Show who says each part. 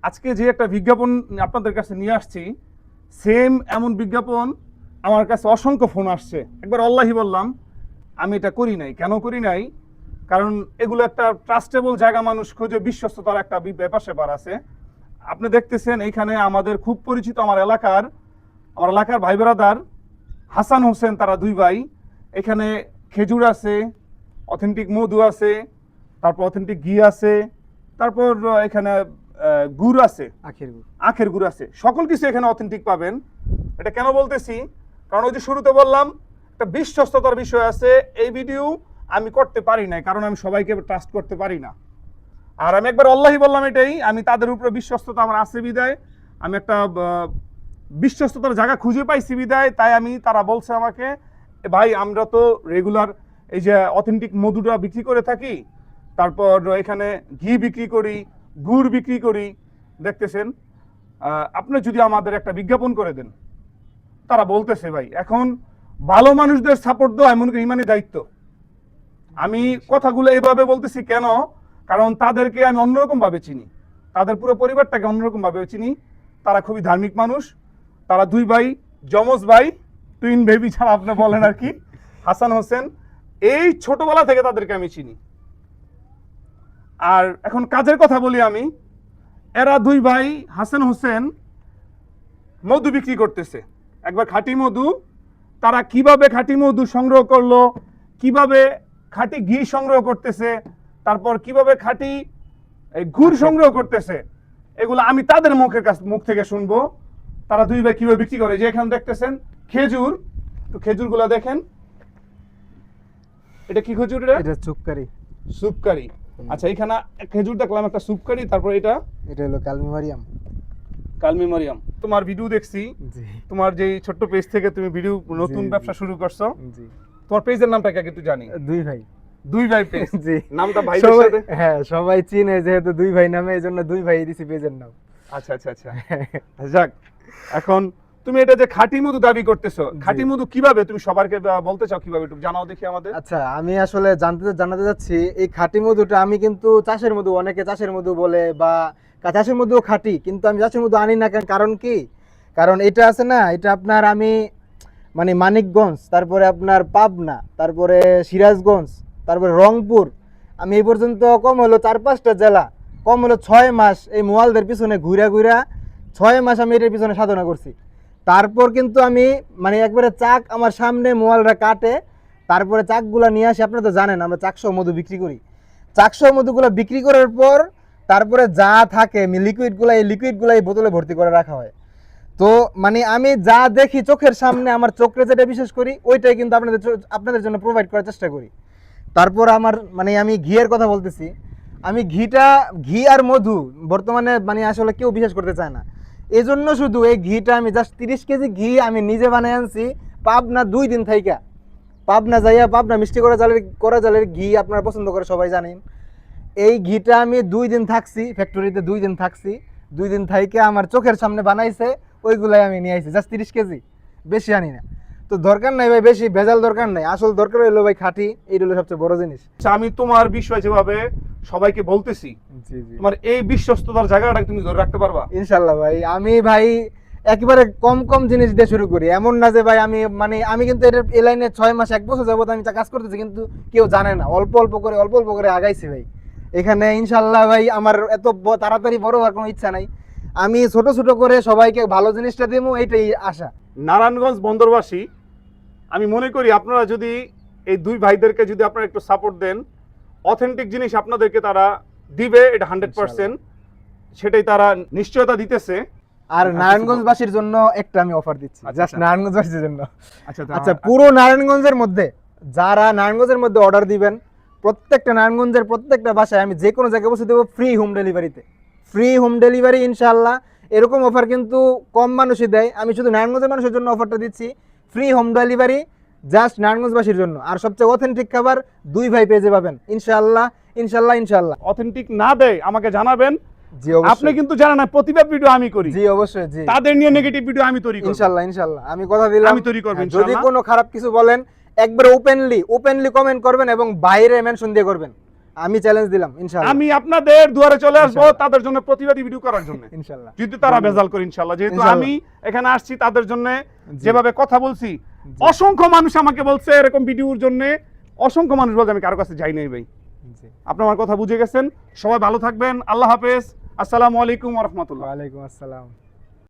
Speaker 1: আজকে যে একটা বিজ্ঞাপন আপনাদের কাছে নিয়ে আসছি, সেম এমন বিজ্ঞাপন আমার কাছে অসংখ্য ফোন আসছে। একবার আল্লাহি বললাম আমি এটা করি নাই। কেন করি নাই? কারণ এগুলো একটা ট্রাস্টেবল জায়গা, মানুষ খোঁজে, বিশ্বস্ততার একটা ব্যাপার স্যাপার আছে। আপনি দেখতেছেন এইখানে আমাদের খুব পরিচিত আমার এলাকার ভাই ব্রাদার হাসান হোসেন, তারা দুই ভাই। এখানে খেজুর আছে, অথেন্টিক মধু আছে, তারপর অথেন্টিক ঘি আছে, তারপর এখানে গুড় আছে, আখের গুড় আছে, সকল কিছু এখানে অথেন্টিক পাবেন। এটা কেন বলতেছি? কারণ ওই যে শুরুতে বললাম একটা বিশ্বস্ততার বিষয় আছে। এই ভিডিও আমি করতে পারি না, কারণ আমি সবাইকে ট্রাস্ট করতে পারি না। আর আমি একবার আল্লাহি বললাম এটাই, আমি তাদের উপরে বিশ্বস্ততা আমার আছে বিদায়, আমি একটা বিশ্বস্ততার জায়গা খুঁজে পাইছি বিদায়, তাই তারা বলছে আমাকে, ভাই আমরা তো রেগুলার এই যে অথেন্টিক মধুটা বিক্রি করে থাকি, তারপর এখানে ঘি বিক্রি করি, গুড় বিক্রি করি, দেখতেছেন, আপনি যদি আমাদের একটা বিজ্ঞাপন করে দেন। তারা বলতেছে ভাই এখন ভালো মানুষদের সাপোর্ট দেওয়া এমন ইমানি দায়িত্ব। আমি কথাগুলো এভাবে বলতেছি কেন? কারণ তাদেরকে আমি অন্যরকম ভাবে চিনি, তাদের পুরো পরিবারটাকে অন্যরকম ভাবে চিনি। তারা খুবই ধার্মিক মানুষ, তারা দুই ভাই, যমজ ভাই, টুইন বেবি ছাড়া আপনি বলেন আর কি, হাসান হোসেন। এই ছোটবেলা থেকে তাদেরকে আমি চিনি। আর এখন কাজের কথা বলি আমি, এরা দুই ভাই হাসান হোসেন মধু বিক্রি করতেছে, একবার খাঁটি মধু। তারা কিভাবে খাঁটি মধু সংগ্রহ করলো, কিভাবে খাঁটি ঘি সংগ্রহ করতেছে, তারপর কিভাবে খাঁটি গুড় সংগ্রহ করতেছে, এগুলো আমি তাদের মুখ থেকে শুনবো। তারা দুই ভাই কিভাবে বিক্রি করে। যে এখানে দেখতেছেন খেজুর, তো খেজুরগুলো দেখেন, এটা কি খেজুর? এটা সুপকারি। আচ্ছা, এখানে খেজুর দেখলাম একটা সুপকারি, তারপর এটা
Speaker 2: হলো
Speaker 1: কালমি মারিয়াম। তোমার ভিডিও দেখছি, তোমার যে ছোট্ট পেজ থেকে তুমি ভিডিও নতুন ব্যবসা শুরু করছো। তোমার পেজের নামটা কি একটু জানি? দুই ভাই পেজ। জি, নামটা ভাইদের সাথে
Speaker 2: হ্যাঁ সবাই চিনে, যেহেতু দুই ভাই নামে, এজন্য দুই ভাই দিছি পেজের নাম।
Speaker 1: আচ্ছা আচ্ছা আচ্ছা, যাক। এখন তুমি এটা যে খাঁটি মধু দাবি করতেছো, খাঁটি মধু কিভাবে তুমি সবাইকে বলতে চাও, কিভাবে একটু জানাও দেখি আমাদের।
Speaker 2: আচ্ছা, আমি আসলে জানাতে যাচ্ছি, এই খাঁটি মধুটা আমি কিন্তু চাষের মধু, অনেকে চাষের মধু বলে, বা চাষের মধুও খাঁটি, কিন্তু আমি চাষের মধু আনি না। কারণ কি? কারণ এটা আছে না, এটা আপনার আমি মানে মানিকগঞ্জ, তারপরে আপনার পাবনা, তারপরে সিরাজগঞ্জ, তারপরে রংপুর, আমি এই পর্যন্ত কম হলো 4-5টা জেলা, কম হলো 6 মাস এই মোয়ালদের পিছনে ঘুরা 6 মাস আমি এটার পিছনে সাধনা করছি। তারপর কিন্তু আমি মানে একবারে চাক আমার সামনে মোয়ালরা কাটে, তারপরে চাকগুলা নিয়ে আসি। আপনারা তো জানেন আমরা চাকসহ মধু বিক্রি করি। চাকসহ মধুগুলো বিক্রি করার পর তারপরে যা থাকে লিকুইডগুলো, এই লিকুইডগুলো এই বোতলে ভর্তি করে রাখা হয়। তো মানে আমি যা দেখি চোখের সামনে, আমার চোখে যেটা বিশেষ করি ওইটাই কিন্তু আপনাদের জন্য প্রোভাইড করার চেষ্টা করি। তারপর আমার মানে আমি ঘিয়ের কথা বলতেছি, আমি ঘি আর মধু বর্তমানে মানে আসলে কেউ বিশ্বাস করতে চায় না। এই জন্য শুধু এই ঘিটা আমি জাস্ট 30 কেজি ঘি আমি নিজে বানাই আনছি পাবনা 2 দিন থাইকা। পাবনা যাইয়া, পাবনা মিষ্টি করা জালের ঘি আপনারা পছন্দ করে সবাই জানেন। এই ঘিটা আমি 2 দিন থাকছি ফ্যাক্টরিতে, 2 দিন থাকছি, 2 দিন থাইকা আমার চোখের সামনে বানাইছে, ওইগুলাই আমি নিয়ে আইছি জাস্ট 30 কেজি, বেশি আনি না। তো দরকার নাই ভাই বেশি ভেজাল, দরকার নাই, আসল দরকার হলো ভাই খাঁটি, এই হলো সবচেয়ে বড় জিনিস।
Speaker 1: আমি তোমার বিষয় যেভাবে সবাইকে বলতেছি, তোমার এই বিশ্বস্ততার জায়গাটা তুমি ধরে রাখতে পারবা
Speaker 2: ইনশাআল্লাহ ভাই। আমি ভাই একেবারে কম জিনিস দিয়ে শুরু করি, এমন না যে ভাই আমি কিন্তু এই লাইনে 6 মাস 1 বছর যাবত আমি কাজ করতেছি, কিন্তু কেউ জানে না, অল্প অল্প করে আগাইছি ভাই। এখানে ইনশাআল্লাহ ভাই আমার এত তাড়াতাড়ি বড় হওয়ার কোনো ইচ্ছা নাই, আমি ছোট করে সবাইকে ভালো জিনিসটা দেবো, এইটাই আশা।
Speaker 1: নারায়ণগঞ্জ বন্দরবাসী, আমি মনে করি আপনারা যদি এই দুই ভাইদেরকে যদি আপনারা একটু সাপোর্ট দেন, অথেন্টিক জিনিস আপনাদেরকে তারা দিবে, এটা 100%, সেটাই তারা নিশ্চয়তা দিতেছে।
Speaker 2: আর নারায়ণগঞ্জবাসীর জন্য একটা আমি অফার দিচ্ছি, জাস্ট নারায়ণগঞ্জবাসীর জন্য। আচ্ছা, পুরো নারায়ণগঞ্জের মধ্যে যারা নারায়ণগঞ্জের মধ্যে অর্ডার দিবেন, প্রত্যেকটা নারায়ণগঞ্জের প্রত্যেকটা বাসায় আমি যে কোনো জায়গায় বসে দেবো ফ্রি হোম ডেলিভারিতে, ফ্রি হোম ডেলিভারি ইনশাআল্লাহ। এরকম অফার কিন্তু কম মানুষই দেয়, আমি শুধু নারায়ণগঞ্জের মানুষের জন্য অফারটা দিচ্ছি, ফ্রি হোম ডেলিভারি জাস্ট নারায়ণগঞ্জবাসীর জন্য। আর সবচেয়ে অথেন্টিক খাবার দুই ভাই পেজে পাবেন ইনশাআল্লাহ।
Speaker 1: অথেন্টিক না দেয় আমাকে জানাবেন।
Speaker 2: জি অবশ্যই,
Speaker 1: আপনি কিন্তু জানেন না প্রতিবার ভিডিও আমি করি।
Speaker 2: জি অবশ্যই, জি
Speaker 1: তাদের নিয়ে নেগেটিভ ভিডিও আমি তৈরি করব
Speaker 2: ইনশাআল্লাহ। আমি কথা দিলাম
Speaker 1: আমি তৈরি করব ইনশাআল্লাহ।
Speaker 2: যদি কোনো খারাপ কিছু বলেন একবার ওপেনলি কমেন্ট করবেন এবং বাইরে মেনশন দিয়ে করবেন, আমি চ্যালেঞ্জ দিলাম ইনশাআল্লাহ।
Speaker 1: আমি আপনাদের দুয়ারে চলে আসবো
Speaker 2: ইনশাআল্লাহ।
Speaker 1: তাদের জন্য প্রতিবাদী ভিডিও করার জন্য,
Speaker 2: ইনশাআল্লাহ।
Speaker 1: যদি তারা ভেজাল করে ইনশাআল্লাহ। যেহেতু
Speaker 2: ইনশাআল্লাহ।
Speaker 1: আমি এখানে আসছি তাদের জন্য,
Speaker 2: জি।
Speaker 1: যেভাবে কথা বলছি,
Speaker 2: জি।
Speaker 1: অসংখ্য মানুষ আমাকে বলছে এরকম ভিডিওর জন্য, অসংখ্য মানুষ বলছে আমি কারো কাছে যাই নাই ভাই।
Speaker 2: জি।
Speaker 1: আপনি আমার কথা বুঝে গেছেন। সবাই ভালো থাকবেন, আল্লাহ হাফেজ, আসসালামু আলাইকুম ওয়া রাহমাতুল্লাহ।
Speaker 2: ওয়ালাইকুম আসসালাম।